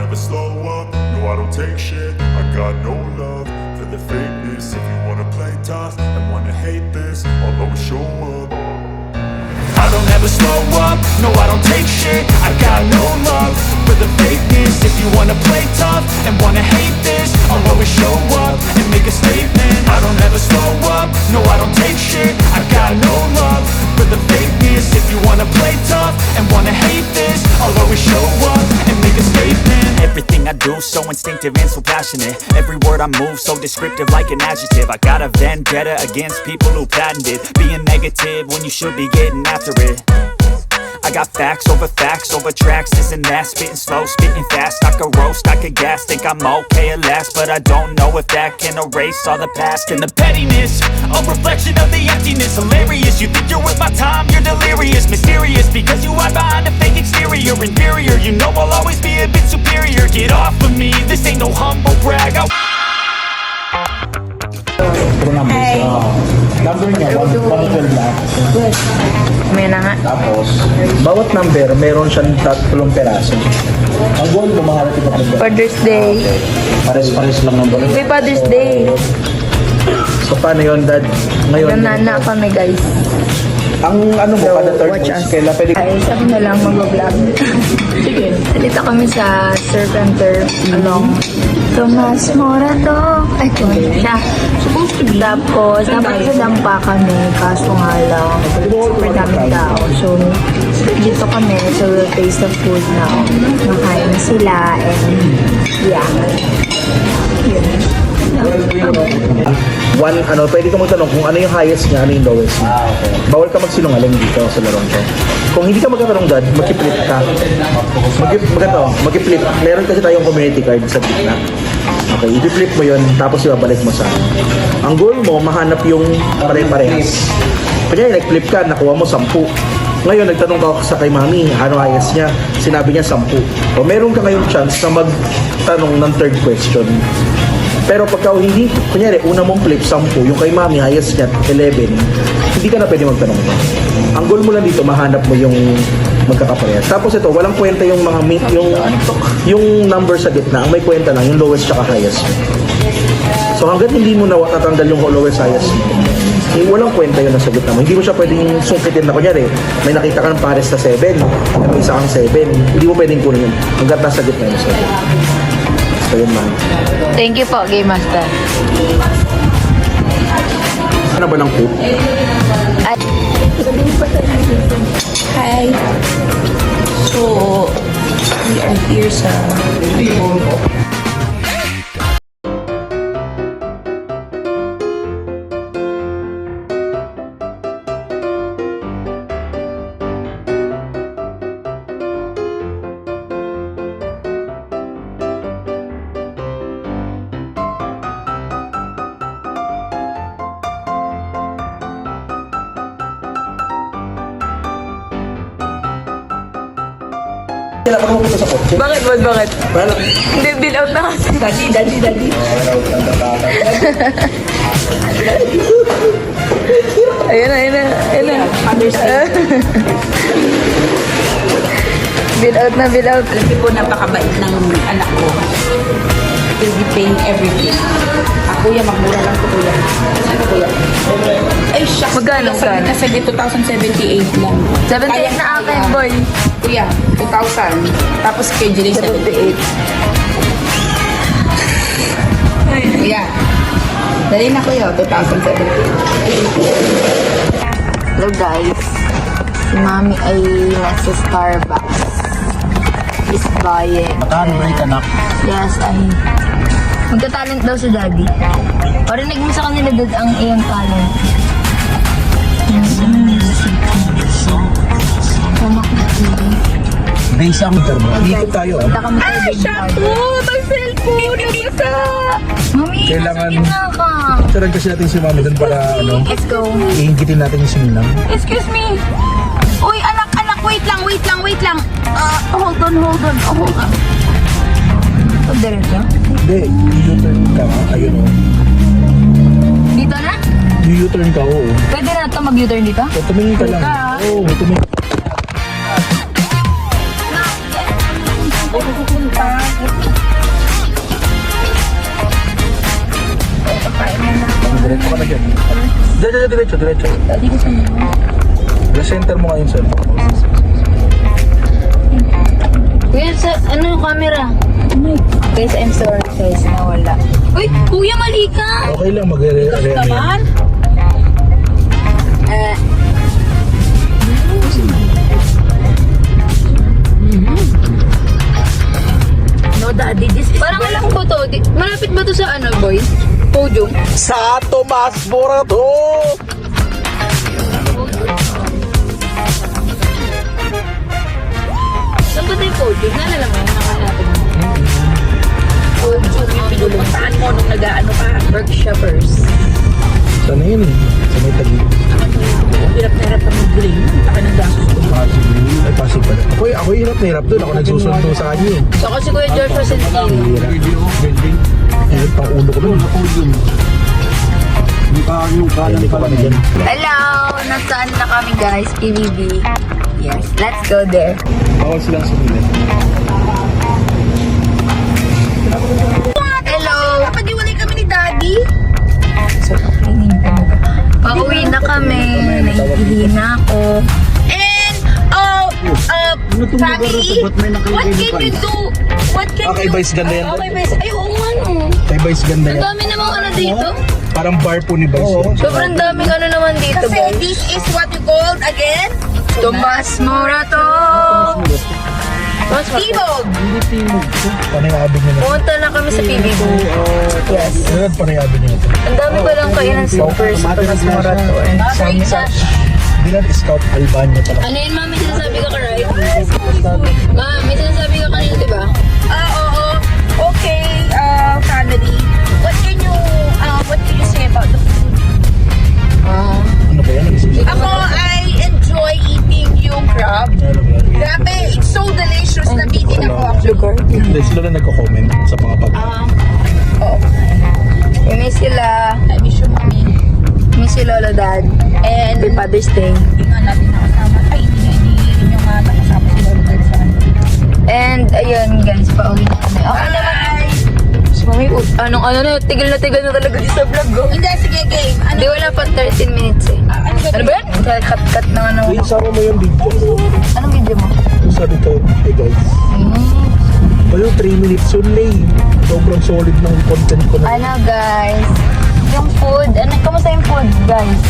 never slow up, no I don't take shit. I got no love for the fakeness. If you wanna play tough and wanna hate this, I'll always show up. I don't ever slow up, no I don't take shit. I got no love for the fakeness. If you wanna play tough and wanna hate this, I'll always show up and make a statement. I don't ever slow up, no I don't take shit. I got no love for the fakeness. If you wanna play tough and wanna hate this, I'll always show up and make a statement. Everything I do so instinctive and so passionate. Every word I move so descriptive like an adjective. I got a vendetta against people who patented being negative when you should be getting after it. I got facts over tracks, this and that. Spitting slow, spitting fast. I could roast, I could gas. Think I'm okay at last, but I don't know if that can erase all the past. And the pettiness, a reflection of the emptiness. Hilarious, you think you're worth my time, you're delirious. Mysterious, because you hide behind a fake exterior. Inferior, you know I'll always be a bit superior. Get off of me, this ain't no humble brag. Hey. Number niya, 112 lang. May na nga. Tapos, bawat number, meron siyang 3 peraso. Ang goal mo, maharap ito pa. Father's Day. Pares-pares lang ng balik. Happy Father's Day. So, paano yun, Dad? Ngayon, Nanana kami, guys. ang ano mo, So, kada third watch week, us. kailan pwede Ay, sabi na lang mag-vlog. Sige. Dito kami sa Surf and Turf along Tomas Morato. Ay, siya. Supposed to be. Tapos, dapat sa dampa kami. Kaso nga lang, super daming tao. So, dito kami. So, we'll taste the food now. Nakain sila. And, yeah. Yun. pwede ka magtanong kung ano yung highest niya, ano yung lowest niya. Bawal ka magsinungaling dito sa larong to. Kung hindi ka magkatanong, Dad, mag-flip ka. Mag-flip. Meron kasi tayong community card sa gitna. Okay, i-flip mo yun, tapos ibabalik mo sa ang goal mo, mahanap yung pare-parehas. Kanya, nag-flip ka, nakuha mo 10. Ngayon, nagtanong ka sa kay Mami, ano highest niya? Sinabi niya 10. O meron ka ngayong chance na magtanong ng third question. Pero pagka hindi, kunyari, una mong flip, 10, yung kay Mami, highest niya, 11, hindi ka na pwede magtanong ito. Ang goal mo lang dito, mahanap mo yung magkakaparehas. Tapos ito, walang kwenta yung mga yung number sa gitna, ang may kwenta lang, yung lowest tsaka highest. So hanggat hindi mo natatanggal yung lowest highest, walang kwenta yun nasa gitna mo. Hindi mo siya pwedeng sungkitin na, kunyari, may nakita ka ng pares na 7, at may isa kang 7, hindi mo pwedeng kunin yun. Hanggat nasa gitna yung 7. So yun, man. Thank you po, Game Master. Ano ba ng poop? Hi. So, we are here sa Kailangan mo punta sa kotse. Bakit? Well, Hindi, bill out na kasi. Daddy. Ayun na. Father's Day. Bill out. Kasi po napakabait ng anak ko. Will be paying everything. Kuya, magmura lang po, kuya. Ano, kuya? Ay, shucks. Magkano? Kasi 2,078 lang. 78 na akin, boy. Kuya, 2,000. Tapos kay Julie, 78. Kuya. Dali na, kuya. 2,078. Hello, guys. Si Mami ay nasa Starbucks. Is buying. Magkano break, anak? Yes, ay. Magka-talent daw si Daddy. Parinig mo sa kanila, Dad, ang iyong talent. Base ang turbo. Dito tayo. Punta kami sa big Shampoo! May cellphone! Nagisa! Mami, Kailangan- nasa gitna ka. Turan kasi natin si Mami doon para Let's go. iingitin natin yung sininang. Excuse me! Uy, anak! Wait lang! Hold on. O, diretso? Hindi, U-turn ka. Ayun o. Dito na? U-turn ka, oo. Pwede na ito mag-U-turn dito? So, tumingin ka lang. Oo, tumingin. Pupunta. Diretso ka na dyan. Diretso. Daddy, gusto mo? Center mo nga yung cellphone mo. Kuya, sa ano yung camera? Guys, I'm sorry guys, nawala. Uy, kuya, mali ka! Okay lang, mag-re-re-re yan. No, daddy, this is... Parang alam ko to. Malapit ba to sa ano, boy? Podium? Sa Tomas Morato! Saan ba tayo podium? Naalala mo yung nakalapit mo? Podium yung pinupuntahan mo nung nag-ano ka. Workshoppers. Sana yun eh. Sa may tagi. Hirap na hirap ka mag-green. Taka ng gasos ko. Pasig. Ay, Pasig pala. Ako hirap na hirap doon. Ako nagsusundo sa kanya eh. So, kasi Kuya Joshua Santino. Building. Eh, pang ulo ko doon. Hindi ko pa na dyan. Hello! Nasaan na kami guys? PBB. Yes, let's go there. Bawal silang sumilip. Hello! Pag-iwalay kami ni daddy. So, cleaning ka na ba? Pauwi na kami. Naiihina ako. And, family, what can you do? What can Kay you... Vice ganda yan. Okay, guys. Ay, oo nga no. Kay Vice ganda Ang yan. dami namang ano dito. Parang bar po ni Vice. Sobrang daming ano naman dito, Kasi guys. this is what you called again? Tomas Morato! Tibog! Panayabig niya na. Pumunta na kami sa PBB. Yes. Ano panayabig niya na ito? Ang dami pa lang kayo ng slippers sa Tomas Morato. And Hindi na Scout Albania pala. ano yun, mami? Sinasabi ka ka, right? Ma, may sinasabi ka kanina, di ba? Oo. Okay, family. What can you say about the food? Ano ba yan? Ako, I enjoy eating yung crab. Grabe, it's so delicious na bitin ako. Sugar. Hindi, sila na nagko-comment sa mga pag... Oo. We miss sila. I miss you, mommy. Miss you, Lolo Dad. And Happy Father's Day. Hindi nga natin nakasama. Ay, hindi nyo nga nakasama si Lolo Dad sa ano. And ayun, guys, pauwi na kami. Okay naman. Si Mami, ano na, tigil na talaga di sa vlog, go. Hindi, sige, game. Ano? Hindi, wala pa 13 minutes eh. Ano ba yan? Cut na ano. Uy, sama mo yung video. Anong video mo? Yung sabi ko, hey guys. Pa yung 3 minutes yun, Lay. Sobrang solid ng content ko na. Ano, guys? Yung food. Kamusta yung food, guys?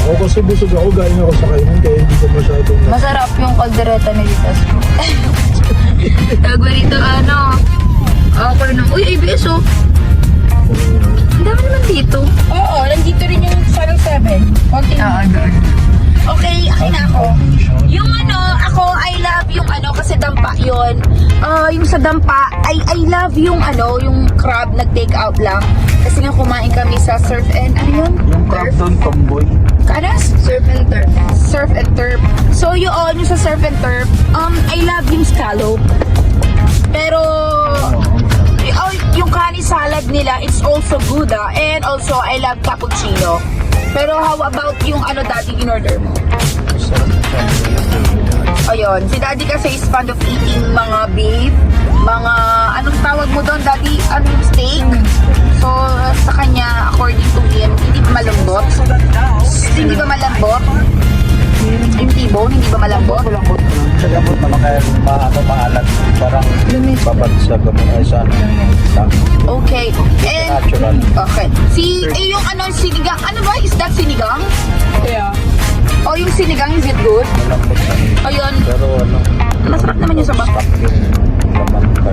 Ako kasi busog ako, galing ako sa kainan, kaya hindi ko masyadong... Masarap yung kaldereta ni Litas. Tawag rito, ano? Okay na. Uy, ABS, oh. Ang dami naman dito. Oo, nandito rin yung Channel 7. Continue. Okay, akin na ako. Yung ako, I love yung kasi dampa yun. Yung sa dampa, I love yung yung crab nag-take out lang. Kasi nga kumain kami sa surf and, yun? Yung crab doon, tomboy. Kanas? Surf and turf. Surf and turf. So yun, yung sa surf and turf, I love yung scallop. Pero, yung kanin salad nila, it's also good and also I love cappuccino. Pero how about yung daddy in-order mo? Ayun, si daddy kasi is fond of eating mga beef, mga, anong tawag mo doon, daddy? Ano yung steak? So, sa kanya, according to him, hindi ba malambot? Hindi ba malambot? Yung T-bone, hindi ba malambot? Malambot naman kaya maalat. Parang babansag mo ay sana. Okay. And, Natural. okay. Yung sinigang, ano ba? Is that sinigang? Yeah. O yung sinigang, is it good? Malambot na. Ayun. Pero Masarap naman yung sabak. yung laman pa.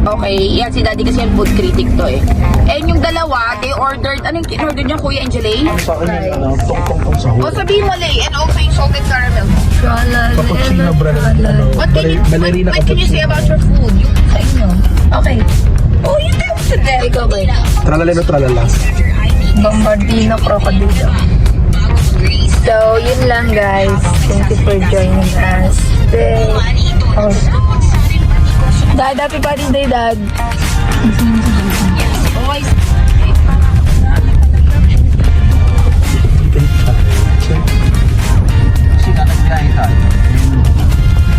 Okay, yan si daddy kasi yung food critic to eh. And yung dalawa, they ordered, anong in-order niya, Kuya Angelay? Sa akin yung tong-tong sa O huli. sabihin mo, Lay, and also yung salted caramel. Cappuccino brand. What Ballerina can you say cappuccino. about your food? Yung sa inyo. Okay. Oh, you tell to them. Ikaw ba? Tralalero tralala. Bombardino Crocodilo. So, yun lang guys. Thank you for joining us. Oh. Dad, happy Father's Day, Dad. Boys,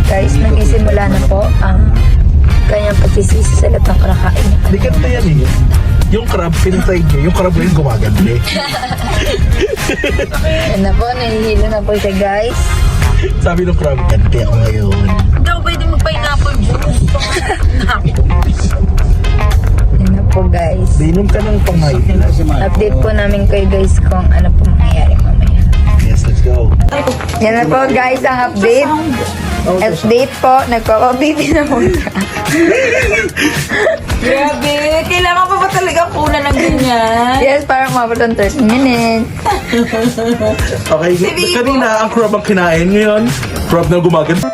Guys, nagsisimula na po ang kanyang pagsisisi sa lahat ng kinakain niya. Di kanta yan eh. Yung crab, pinatay niyo. Yung crab yung gumaganti. Yan na po, nahihilo na po siya guys. Sabi ng crab, ganti ako ngayon. Hindi ako pwede mag-pineapple juice. Yan na po guys. Dinom ka ng pangay. Update po namin kayo guys kung ano po mangyayari mamaya. Yes, let's go. Yan na po guys ang update. Update po, nagpapabibi na muna. Grabe, kailangan pa ba talaga kuna ng ganyan? Yes, parang mabot ng 30 minutes. Okay, kanina ang crab ang kinain ngayon. Crab na gumaganti.